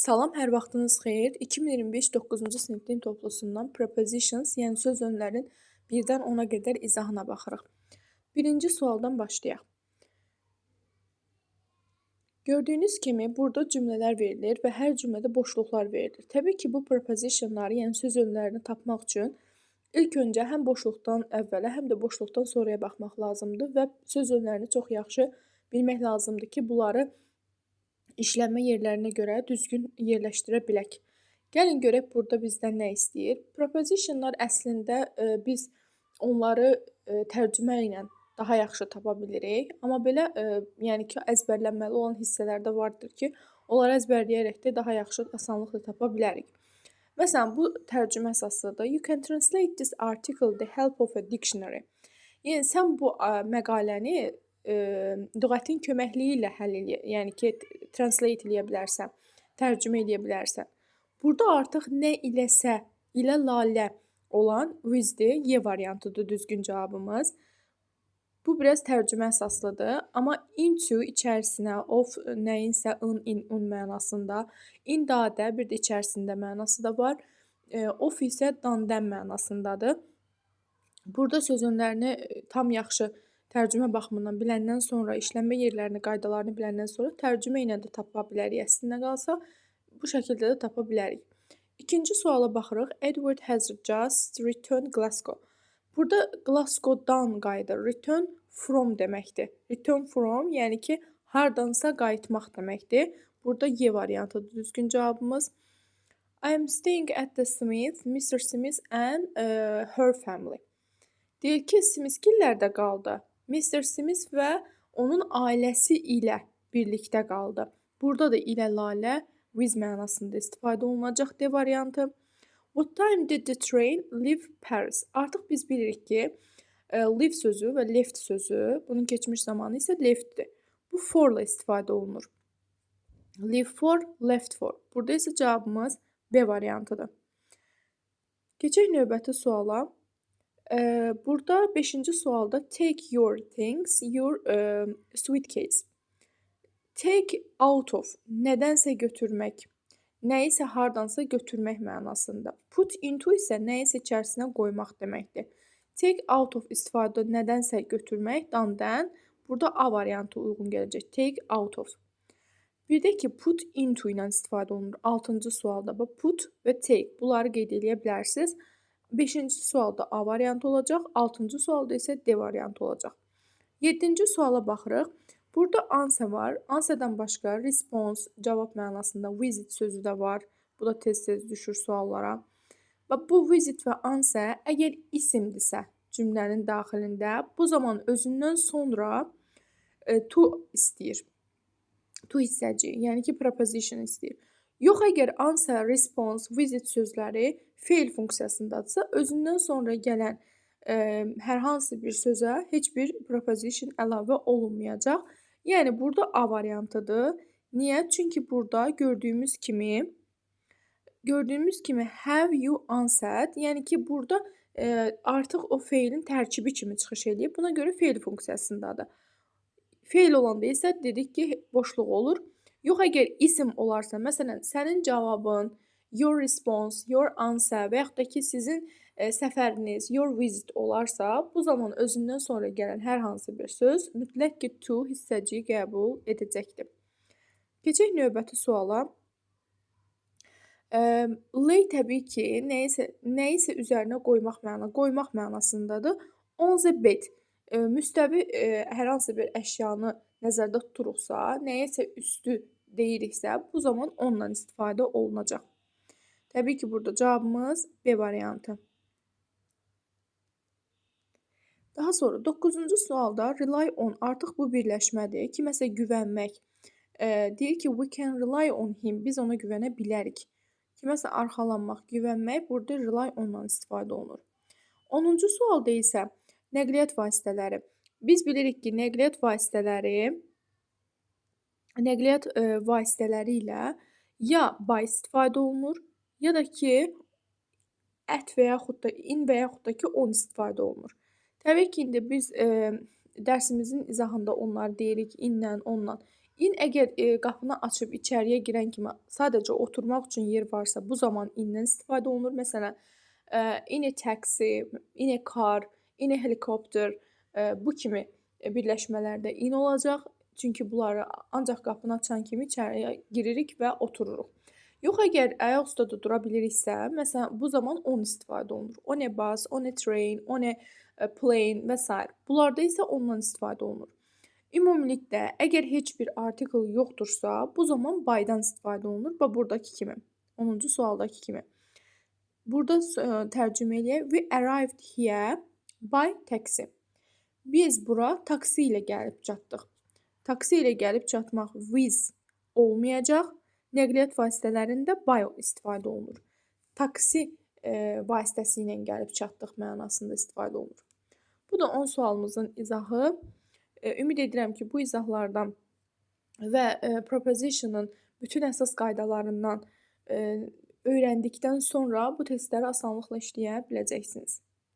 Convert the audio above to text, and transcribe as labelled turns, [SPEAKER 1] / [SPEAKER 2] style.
[SPEAKER 1] Salam, hər vaxtınız xeyir. 2025 9-cu sinif din toplusundan prepositions, yəni söz önlərin 1-dən 10-a qədər izahına baxırıq. Birinci sualdan başlayaq. Gördüyünüz kimi burada cümlələr verilir və hər cümlədə boşluqlar verilir. Təbii ki, bu prepositionları, yəni söz önlərini tapmaq üçün ilk öncə həm boşluqdan əvvələ, həm də boşluqdan sonraya baxmaq lazımdır və söz önlərini çox yaxşı bilmək lazımdır ki, bunları işlənmə yerlərinə görə düzgün yerləşdirə bilək. Gəlin görək burada bizdən nə istəyir. Prepositionlar əslində biz onları tərcümə ilə daha yaxşı tapa bilirik. Amma belə yəni ki, əzbərlənməli olan hissələr də vardır ki, onları əzbərləyərək də daha yaxşı, asanlıqla tapa bilərik. Məsələn, bu tərcümə əsaslıdır. You can translate this article with the help of a dictionary. Yəni sən bu məqaləni lüğətin köməkliyi ilə həll eləyə, yəni ki, translate eləyə bilərsən, tərcümə eləyə bilərsən. Burada artıq nə iləsə ilə lalə olan with-dir, Y variantıdır düzgün cavabımız. Bu biraz tərcümə əsaslıdır, amma into içərisinə, of nəyinsə in mənasında, in dadə bir də içərisində mənası da var. Of isə dan-dən mənasındadır. Burada söz önlərini tam yaxşı tərcümə baxımından biləndən sonra, işlənmə yerlərini, qaydalarını biləndən sonra tərcümə ilə də tapa bilərik. Əslində qalsa, bu şəkildə də tapa bilərik. İkinci suala baxırıq. Edward has just returned Glasgow. Burada Glasgow-dan qayıdır. Return from deməkdir. Return from, yəni ki, hardansa qayıtmaq deməkdir. Burada Y variantıdır düzgün cavabımız. I am staying at the Smith, Mr. Smith and her family. Deyir ki, Smithgillərdə qaldı. Mr. Smith və onun ailəsi ilə birlikdə qaldı. Burada da ilə lalə with mənasında istifadə olunacaq D variantı. What time did the train leave Paris? Artıq biz bilirik ki, leave sözü və left sözü, bunun keçmiş zamanı isə leftdir. Bu for ilə istifadə olunur. Leave for, left for. Burada isə cavabımız B variantıdır. Keçək növbəti suala. Burada 5-ci sualda take your things, your suitcase. Take out of, nədənsə götürmək, nəyisə hardansa götürmək mənasında. Put into isə nəyisə içərisinə qoymaq deməkdir. Take out of istifadə nədənsə götürmək, dan-dən, burada A variantı uyğun gələcək. Take out of. Bir də ki, put into ilə istifadə olunur. 6-cı sualda put və take, bunları qeyd edə bilərsiniz. 5-ci sualda A variantı olacaq, 6-cı sualda isə D variantı olacaq. 7-ci suala baxırıq. Burada answer var. Answerdən başqa response, cavab mənasında visit sözü də var. Bu da tez-tez düşür suallara. Və bu visit və answer əgər isimdirsə cümlənin daxilində, bu zaman özündən sonra to istəyir. To hissəci, yəni ki, preposition istəyir. Yox, əgər answer, response, visit sözləri feil funksiyasındadırsa, özündən sonra gələn hər hansı bir sözə heç bir preposition əlavə olunmayacaq. Yəni, burada A variantıdır. Niyə? Çünki burada gördüyümüz kimi have you answered, yəni ki, burada artıq o feilin tərkibi kimi çıxış eləyib. Buna görə feil funksiyasındadır. Feil olanda isə dedik ki, boşluq olur. Yox, əgər isim olarsa, məsələn, sənin cavabın, your response, your answer və yaxud da ki, sizin səfəriniz, your visit olarsa, bu zaman özündən sonra gələn hər hansı bir söz mütləq ki, to hissəciyi qəbul edəcəkdir. Keçək növbəti suala. Lay təbii ki, nəyisə üzərinə qoymaq mənasındadır. On the bed. Müstəvi hər hansı bir əşyanı nəzərdə tuturuqsa, nəyəsə üstü deyiriksə, bu zaman onunla istifadə olunacaq. Təbii ki, burada cavabımız B variantı. Daha sonra 9-cu sualda rely on, artıq bu birləşmədir. Kiməsə güvənmək. Deyir ki, we can rely on him, biz ona güvənə bilərik. Kiməsə arxalanmaq, güvənmək, burada rely on-dan istifadə olunur. 10-cu sualda isə nəqliyyat vasitələri. Biz bilirik ki, nəqliyyat vasitələri ilə ya by istifadə olunur, ya da ki, at və yaxud da in və yaxud da ki, on istifadə olunur. Təbii ki, indi biz dərsimizin izahında onları deyirik inlə, onla. In əgər, qapını açıb içəriyə girən kimi sadəcə oturmaq üçün yer varsa, bu zaman in-dən istifadə olunur. Məsələn, in a taxi, in a car, in a helicopter, bu kimi, birləşmələrdə in olacaq. Çünki bunları ancaq qapını açan kimi içəriyə giririk və otururuq. Yox, əgər ayaq üstə də dura biliriksə, məsələn, bu zaman on istifadə olunur. On a bus, on a train, on a, plane və sair. Bunlarda isə ondan istifadə olunur. Ümumilikdə, əgər heç bir artikel yoxdursa, bu zaman by'dan istifadə olunur və burdakı kimi, 10-cu sualdakı kimi. Burada tərcümə eləyək. We arrived here by taxi. Biz bura taksi ilə gəlib çatdıq. Taksi ilə gəlib çatmaq with olmayacaq. Nəqliyyat vasitələrində by istifadə olunur. Taksi vasitəsi ilə gəlib çatdıq mənasında istifadə olunur. Bu da 10 sualımızın izahı. Ümid edirəm ki, bu izahlardan və preposition'ın bütün əsas qaydalarından öyrəndikdən sonra bu testləri asanlıqla işləyə biləcəksiniz.